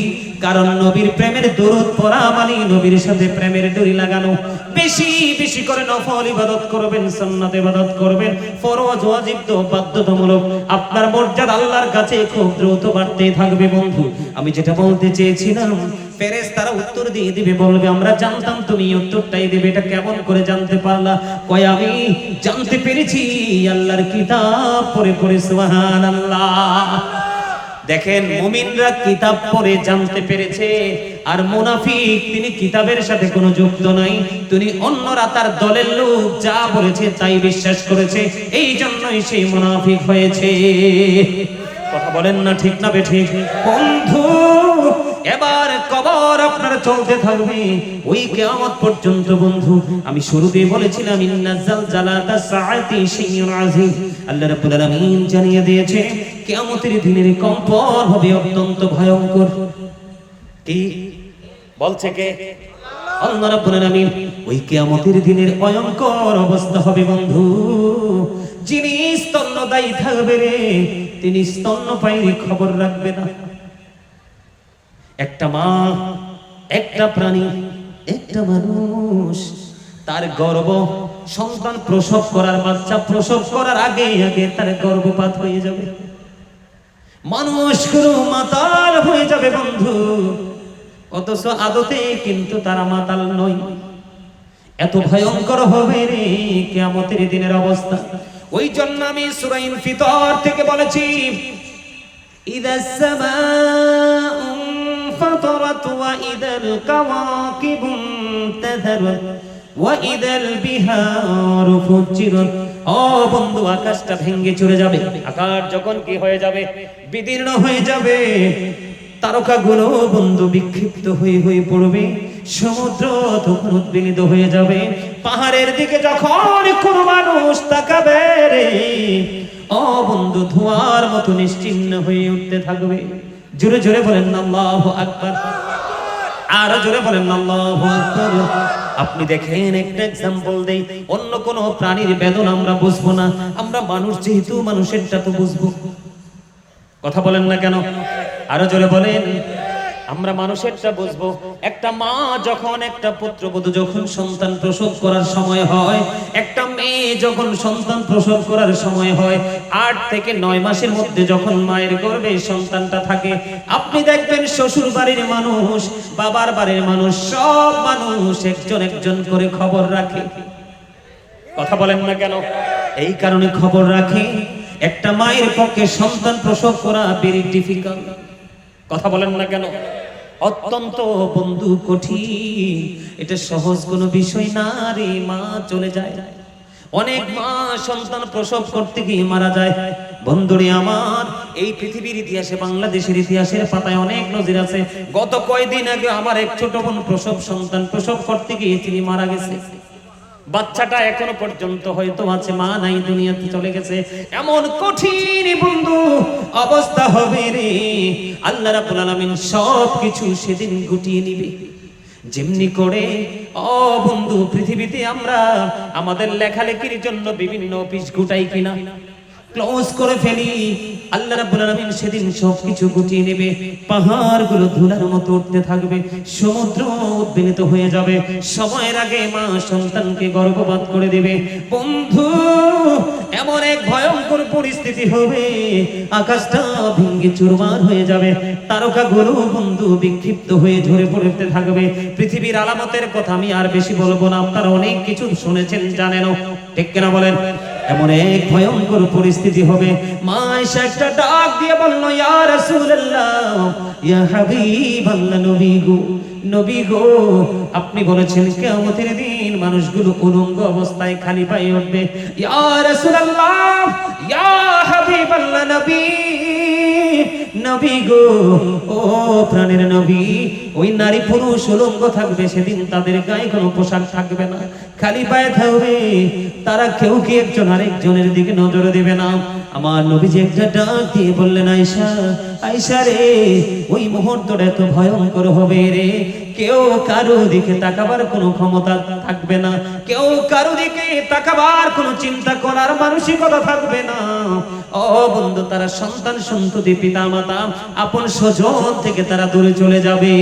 কারণ নবীর প্রেমের দরুদ পড়া মানে নবীর সাথে প্রেমের ডুরি লাগানো। বেশি বেশি করে নফল ইবাদত করবেন, সুন্নাত ইবাদত করবেন, ফরজ ওয়াজিব তো বাধ্যতামূলক। আপনার মর্যাদা আল্লাহর কাছে খুব দ্রুত বাড়তেই থাকবে। বন্ধু, আমি যেটা বলতে চেয়েছিলাম, ফেরেশতারা উত্তর দিয়ে দিবে, বলবে আমরা জানতাম তুমি উত্তরটাই দেবে। এটা কেমন করে জানতে পারলা? কয় আমি জানতে পেরেছি আল্লাহর কিতাব পড়ে পড়ে। সুবহানাল্লাহ। দেখেন, মুমিনরা কিতাব পড়ে জানতে পেরেছে, আর মুনাফিক তিনি কিতাবের সাথে কোনো যুক্ত নাই। তিনি অন্যরা তার দলের লোক যা বলেছে তাই বিশ্বাস করেছে, এই জন্যই সেই মুনাফিক হয়েছে। কথা বলেন না, ঠিক না বেঠিক? বন্ধু, এবার কবর আপনার চলতে থাকবে ওই কিয়ামত পর্যন্ত। বন্ধু, আমি শুরুতেই বলেছিলাম ইন্নাজ জালজালাতা সাআতি শাইউন আযীম। আল্লাহ রাব্বুল আলামিন জানিয়ে দিয়েছে কিয়ামতের দিনের কম্পন হবে অত্যন্ত ভয়ঙ্কর। কি বলছে কে? আল্লাহ রাব্বুল আলামিন। ওই কিয়ামতের দিনের ভয়ঙ্কর অবস্থা হবে বন্ধু। যিনি স্তন্যদায়ী থাকবে রে, তিনি স্তন্যপায়ীর খবর রাখবে না। একটা মা, একটা প্রাণী, একটা মানুষ তার গর্ভ সন্তান প্রসব করার, বাচ্চা প্রসব করার আগে আগে তার গর্ভপাত হয়ে যাবে। মানুষগুলো মাতাল হয়ে যাবে বন্ধু, অথচ আদতে কিন্তু তারা মাতাল নয়। এত ভয়ঙ্কর হবে রে কিয়ামতের দিনের অবস্থা। ওই জন্য আমি সূরা ইনফিতার থেকে বলেছি, ইদাস সামাউ فطرت وإذا الكواكب انتثرت وإذا البحار فجرت। ও বন্ধু, আকাশটা ভেঙে চলে যাবে। আকাশ যখন কি হয়ে যাবে? বিদীর্ণ হয়ে যাবে। তারকাগুলো বন্ধু বিক্ষিপ্ত হয়ে হয়ে পড়বে। সমুদ্র তখন উদ্বেলিত হয়ে যাবে। পাহাড়ের দিকে যখন কোনো মানুষ তাকাবে রে, ও বন্ধু, ধোঁয়ার মতো নিশ্চিহ্ন হয়ে উঠতে থাকবে। জোরে জোরে বলেন আল্লাহু আকবার। আর জোরে বলেন আল্লাহু আকবার। আপনি দেখেন, একটা एग्जांपल দেই, অন্য কোন প্রাণীর বেদনা আমরা বুঝবো না, আমরা মানুষ যেহেতু মানুষেরটা তো বুঝবো। কথা বলেন না কেন? আরো জোরে বলেন। আমরা মানুষেরটা বুঝবো। একটা মা যখন, একটা পুত্রবধূ যখন সন্তান প্রসব করার সময় হয়, একটা মেয়ে যখন সন্তান প্রসব করার সময় হয়, 8 থেকে 9 মাসের মধ্যে যখন মায়ের গর্ভে সন্তানটা থাকে, আপনি দেখবেন শ্বশুর বাড়ির মানুষ, বাবার বাড়ির মানুষ, সব মানুষ একজন একজন করে খবর রাখে। কথা বলেন না কেন? এই কারণে খবর রাখে, একটা মায়ের পক্ষে সন্তান প্রসব করা ভেরি ডিফিকাল্ট। কথা বলেন না কেন? অত্যন্ত বন্ধু কঠিন। এটা সহজ কোনো বিষয় না রে। মা চলে যায়, অনেক মা সন্তান প্রসব করতে গিয়ে মারা যায়। বন্ধুরে আমার, এই পৃথিবীর ইতিহাসে, বাংলাদেশের ইতিহাসের পাতায় অনেক নজির আছে। গত কয়েকদিন আগে আমার এক ছোট বোন সন্তান প্রসব করতে গিয়ে তিনি মারা গেছে। বাচ্চাটা এখনো পর্যন্ত হয়তো আছে, মা নাই, দুনিয়াতে চলে গেছে। এমন কঠিন বন্ধু অবস্থা হবে রে, আল্লাহ রাব্বুল আলামিন সবকিছু সেদিন গুটিয়ে নিবে। যেমনি করে বন্ধু পৃথিবীতে আমরা আমাদের লেখালেখির জন্য বিভিন্ন অফিস গুটাই কিনা, ক্লোজ করে ফেলি, আল্লাহ রাব্বুল আলামিন সেদিন সবকিছু গুটিয়ে নেবে, পাহাড়গুলো ধুলার মতো উঠতে থাকবে, সমুদ্র উদ্বেলিত হয়ে যাবে। সময়ের আগে মা সন্তানকে গর্ভপাত করে দিবে। বন্ধু, এমন এক ভয়ঙ্কর পরিস্থিতি হবে, আকাশটা ভেঙে চুরমার হয়ে যাবে, তারকাগুলো বন্ধু বিক্ষিপ্ত হয়ে ঝরে পড়তে থাকবে। পৃথিবীর আলামতের কথা আমি আর বেশি বলবো না, আপনারা অনেক কিছু শুনেছেন, জানেনও, ঠিক কিনা বলেন? এমন এক ভয়ঙ্কর পরিস্থিতি হবে। মা আয়েশা একটা ডাক দিয়ে বলল, ইয়া রাসূলুল্লাহ, ইয়া হাবিবাল্লাহ, নবী গো, নবী গো, আপনি বলেছেন কিয়ামতের দিন মানুষগুলো উলঙ্গ অবস্থায় খালি পায়ে উঠবে। ইয়া রাসূলুল্লাহ, ইয়া হাবিবাল্লাহ, নবী, নবী গো, ও প্রাণের নবী, ওই নারী পুরুষ উলঙ্গ থাকবে, সেদিন তাদের গায়ে কোনো পোশাক থাকবে না, খালি পায়ে থাকবে, তারা কেউ কি একজন আরেকজনের দিকে নজর দেবে না। আমার নবীজি একটা ডাক দিয়ে বললেন, আয়েশা, আয়েশা রে, ওই মুহূর্তটা এত ভয়ঙ্কর হবে রে, কেউ কারো দিকে তাকাবার কোনো ক্ষমতা থাকবে না, কেউ কারো দিকে তাকাবার কোনো চিন্তা করার মানসিকতা থাকবে না। ও বন্ধু, তারা সন্তান সন্ততি পিতা মাতা আপন স্বজন থেকে তারা দূরে চলে যাবে,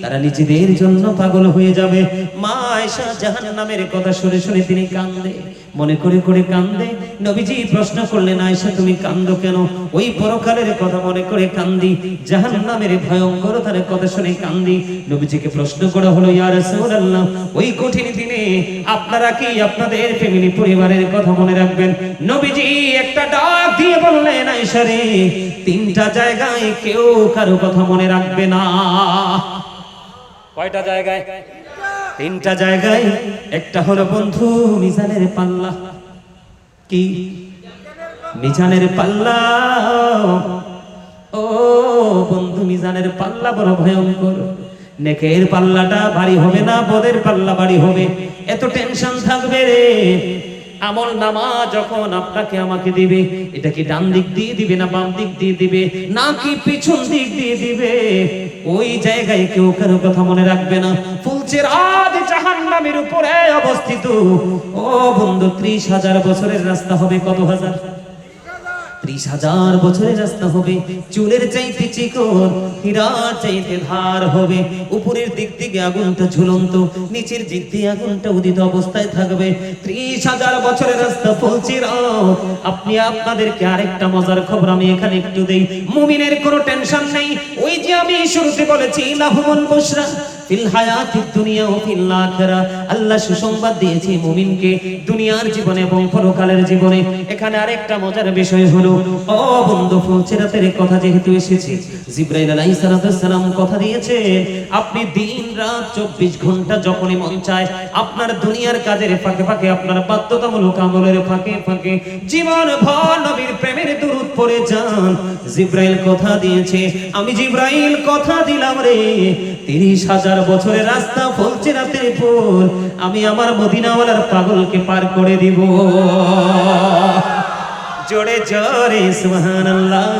তারা নিজেদের জন্য পাগল হয়ে যাবে। মা আয়েশা জাহান্নামের কথা শুনে শুনে তিনি কান্দে, মনে করে করে কান্দে। নবীজি প্রশ্ন করলেন, আয়েশা তুমি কান্দো কেন? ওই পরকালের কথা মনে করে কান্দি, জাহান্নামের ভয়ঙ্করতার কথা শুনে কান্দি। নবীজিকে প্রশ্ন করা হলো, ইয়া রাসূলুল্লাহ, ওই কঠিন দিনে আপনারা কি আপনাদের ফ্যামিলি পরিবারের কথা মনে রাখবেন? নবীজি একটা ডাক দিয়ে বললেন, আয়েশা রে, তিনটা জায়গায় কেউ কারো কথা মনে রাখবে না। কয়টা জায়গায়? তিনটা জায়গায়। একটা হলো বন্ধু মিজানের পাল্লা। কি? মিজানের পাল্লা। ও বন্ধু, মিজানের পাল্লা বড় ভয়ঙ্কর। নেকের পাল্লাটা ভারী হবে না, বদের পাল্লা ভারী হবে, এত টেনশন থাকবে রে। আমল নামা যখন আপনাকে আমাকে দিবে, এটা কি ডান দিক দিয়ে দিবে না বাম দিক দিয়ে দিবে নাকি পিছন দিক দিয়ে দিবে, ওই জায়গায় কেউ কারো কথা মনে রাখবে না। ফুলচেরাত জাহান্নামের উপরে অবস্থিত। ও বন্ধু, 30,000 বছরের রাস্তা হবে। কত হাজার? 30,000 বছরের রাস্তা হবে। চুলের চাইতে চিকন, হীরার চাইতে ধার হবে। উপরের দিক থেকে আগুনটা ঝুলন্ত, নিচের দিক দিয়ে আগুনটা উদিত অবস্থায় থাকবে। 30,000 বছরের রাস্তা ফুলচেরাত। আপনি আপনাদেরকে আরেকটা মজার খবর আমি এখানে একটু দেই। মুমিনের কোনো টেনশন নেই। ওই যে আমি শুরুতে বলেছি, লাহুমুল বুশরা ফিল হায়াতিদ দুনিয়া ও ফিল আখিরা, আল্লাহ সুসংবাদ দিয়েছে মুমিনকে দুনিয়ার জীবনে এবং পরকালের জীবনে। এখানে আরেকটা মজার বিষয় হলো, ও বন্ধু, ফুলচেরাতের কথা যেহেতু এসেছে, জিবরাইল আলাইহিস সালাম কথা দিয়েছে, আপনি দিন রাত 24 ঘন্টা যখনই মন চায় আপনার দুনিয়ার কাজের ফাঁকে ফাঁকে, আপনার বাধ্যতামূলক আমলের ফাঁকে ফাঁকে জীবন ভর নবীর প্রেমের দুরূদ পড়ে যান। জিবরাইল কথা দিয়েছে, আমি জিবরাইল কথা দিলাম রে, 30,000 বছরের রাস্তা ফুলচেরাতের উপর আমি আমার মদিনাওয়ালার পাগলকে পার করে দিব। জোরে জোরে সুবহানাল্লাহ।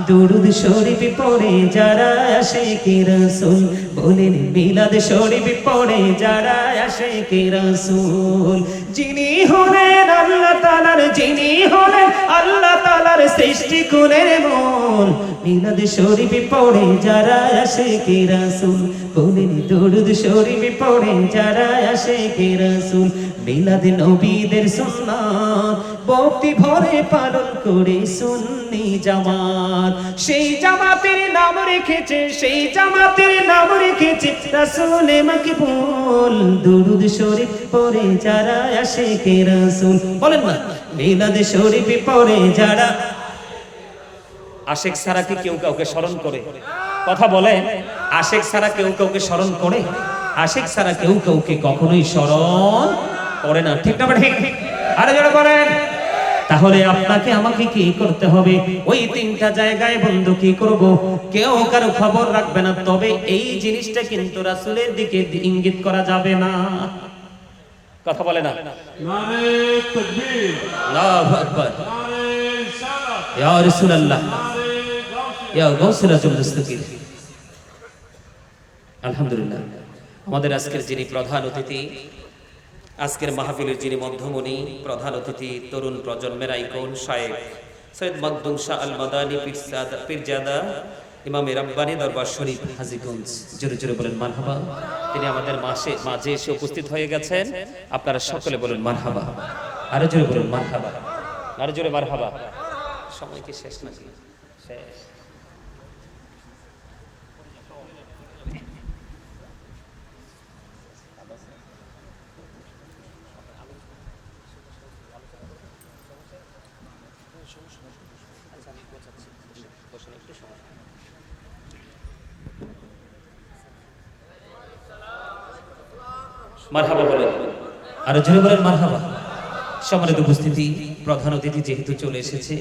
দুরুদ শরীফ পড়ে যারা আশিকে রাসূল, বলেন মিলাদ শরীফ পড়ে যারা আশিকে রাসূল। যিনি হলেন আল্লাহ তাআলার, যিনি হলেন আল্লাহ তাআলার সৃষ্টি কুলের মূল, মিলাদ শরীফ পড়ে যারা আশিকে রাসূল, বলেন দুরুদ শরীফ পড়ে যারা আশিকে রাসূল। মিলাদ নবীদের সুন্নাত ভক্তি ভরে পালন করে সুন্নি জামাত, সেই জামাতের নাম রেখেছে, সেই জামাতের নাম রেখেছে রাসূলে মাকবুল। দুরুদ শরীফ পড়ে যারা আশিকে রাসূল, বলেন না মিলাদ শরীফ পড়ে যারা। আশিক ছাড়া কি কেউ কাউকে স্মরণ করে? কথা বলে, আশিক ছাড়া কেউ কাউকে স্মরণ করে? আশিক ছাড়া কেউ কাউকে কখনোই স্মরণ করে না, ঠিক না? ঠিক। আরে যারা বলেন, তাহলে আপনাকে আমাকে কি করতে হবে? ওই তিনটা জায়গায় বন্ধু কি করব? কেউ কারো খবর রাখবে না, তবে এই জিনিসটা কিন্তু রাসূলের দিকে ইঙ্গিত করা যাবে না। কথা বলে না? নারে তাকবীর, আল্লাহু আকবার, নারে রিসালাত, ইয়া রাসূলুল্লাহ, নারে গাউসিয়া। ইয়া গাউসুল আজম দস্তগীর। আলহামদুলিল্লাহ, আমাদের আজকের যিনি প্রধান অতিথি, আজকের মাহফিলের যিনি মধ্যমণি, প্রধান অতিথি, তরুণ প্রজন্মের আইকন শায়েখ সৈয়দ মকদুম শাহ আল মাদানী পীরজাদা ইমামে রাব্বানী দরবার শরীফ হাজীগঞ্জ, জোরে জোরে বলেন মারহাবা। তিনি আমাদের মাঝে এসে উপস্থিত হয়ে গেছেন। আপনারা সকলে বলেন মারহাবা, আরো জোরে বলুন মারহাবা, আরো জোরে মারহাবা। সময় কি শেষ নাকি? শেষ। মারহাবা বলেন, আরো জোরে বলেন মারহাবা। সম্মানিত উপস্থিতি, প্রধান অতিথি যেহেতু চলে এসেছে,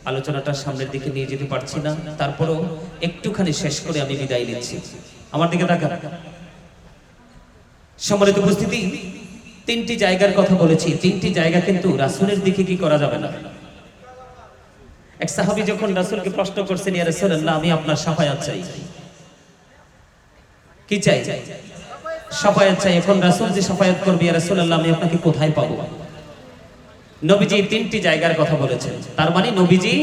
আলোচনাটা সামনের দিকে নিয়ে যেতে পারছি না, তারপরও একটুখানি শেষ করে আমি বিদায় নিচ্ছি। আমার দিকে তাকান। সম্মানিত উপস্থিতি, তিনটি জায়গার কথা বলেছি, তিনটি জায়গা কিন্তু রাসূলের দিকে কি করা যাবে না। এক সাহাবী যখন রাসূলকে প্রশ্ন করছেন, ইয়া রাসূলুল্লাহ, আমি আপনার শাফায়াত চাই। কি চাই? শাফায়াত চাই। এখন রাসূল যে শাফায়াত করবে, ইয়া রাসূলুল্লাহ, আমি আপনাকে কোথায় পাবো? নবীজি তিনটি জায়গার কথা বলেছেন। তার মানে নবীজি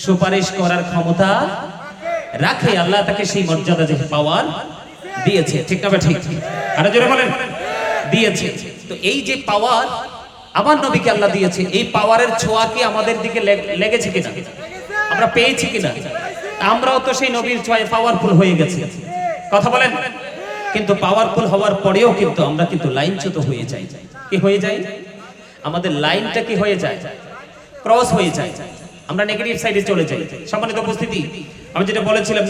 সুপারিশ করার ক্ষমতা রাখে, আল্লাহ তাকে সেই মর্যাদা যে পাওয়ার দিয়েছে, ঠিক না? ঠিক। আরো জোরে বলেন, দিয়েছে। তো এই যে পাওয়ার আমার নবীকে আল্লাহ দিয়েছে, এই পাওয়ারের ছোঁয়া কি আমাদের দিকে লেগেছে কিনা? আমরা পেয়েছি কিনা? আমরাও তো সেই নবীর ছোঁয়ায় পাওয়ারফুল হয়ে গেছি, কথা বলেন। কিন্তু পাওয়ারফুল হওয়ার পরেও কিন্তু আমরা কিন্তু লাইনচ্যুত হয়ে যাই। কি হয়ে যায়? আমাদের লাইনটা কি হয়ে যায়? ক্রস হয়ে যায়, আমরা নেগেটিভ সাইডে চলে যাই। সম্মানিত উপস্থিতি, আমি যেটা বলেছিলাম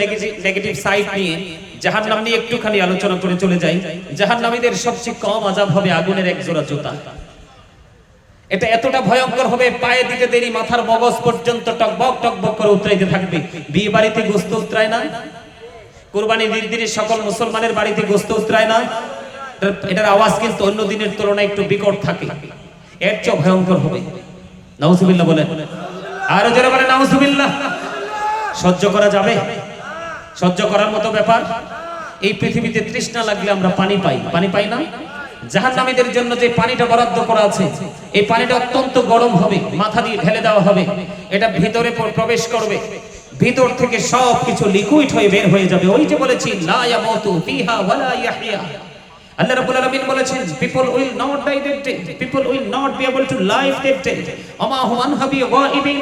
নেগেটিভ সাইড নিয়ে, জাহান্নাম নিয়ে একটুখানি আলোচনা করে চলে যাই। জাহান্নামীদের সবচেয়ে কম আযাব হবে আগুনের এক জোড়া জুতা। এটা এতটা ভয়ঙ্কর হবে, পায়ে দিতে দেরি মাথার মগজ পর্যন্ত টকবক টকবক করে উতরাইতে থাকবে। বিয়ে বাড়িতে গোশত উতরায় না, কুরবানি নির্দিনে সকল মুসলমানের বাড়িতে গোশত উতরায় না, এটার আওয়াজ কিন্তু অন্য দিনের তুলনায় একটু বিকট থাকে। এর চেয়ে ভয়ঙ্কর হবে। নাউজুবিল্লাহ বলেন, আর যারা বলে নাউজুবিল্লাহ। সহ্য করা যাবে? সহ্য করার মতো ব্যাপার? এই পৃথিবীতে তৃষ্ণা লাগলে আমরা পানি পাই, পানি পাই না? জাহান্নামীদের জন্য যে পানিটা বরাদ্দ করা আছে, এই পানিটা অত্যন্ত গরম হবে, মাথা দিয়ে ঢেলে দেওয়া হবে, এটা ভিতরে প্রবেশ করবে, ভিতর থেকে সবকিছু লিকুইড হয়ে বের হয়ে যাবে। ওই যে বলেছি, লা ইয়ামুতু ফিহা ওয়ালা ইয়াহইয়া। আল্লাহ রাব্বুল আলামিন বলেছেন, people will not die that day, people will not be able to live that day, ওমা হুম আনহা বিগাইবিন।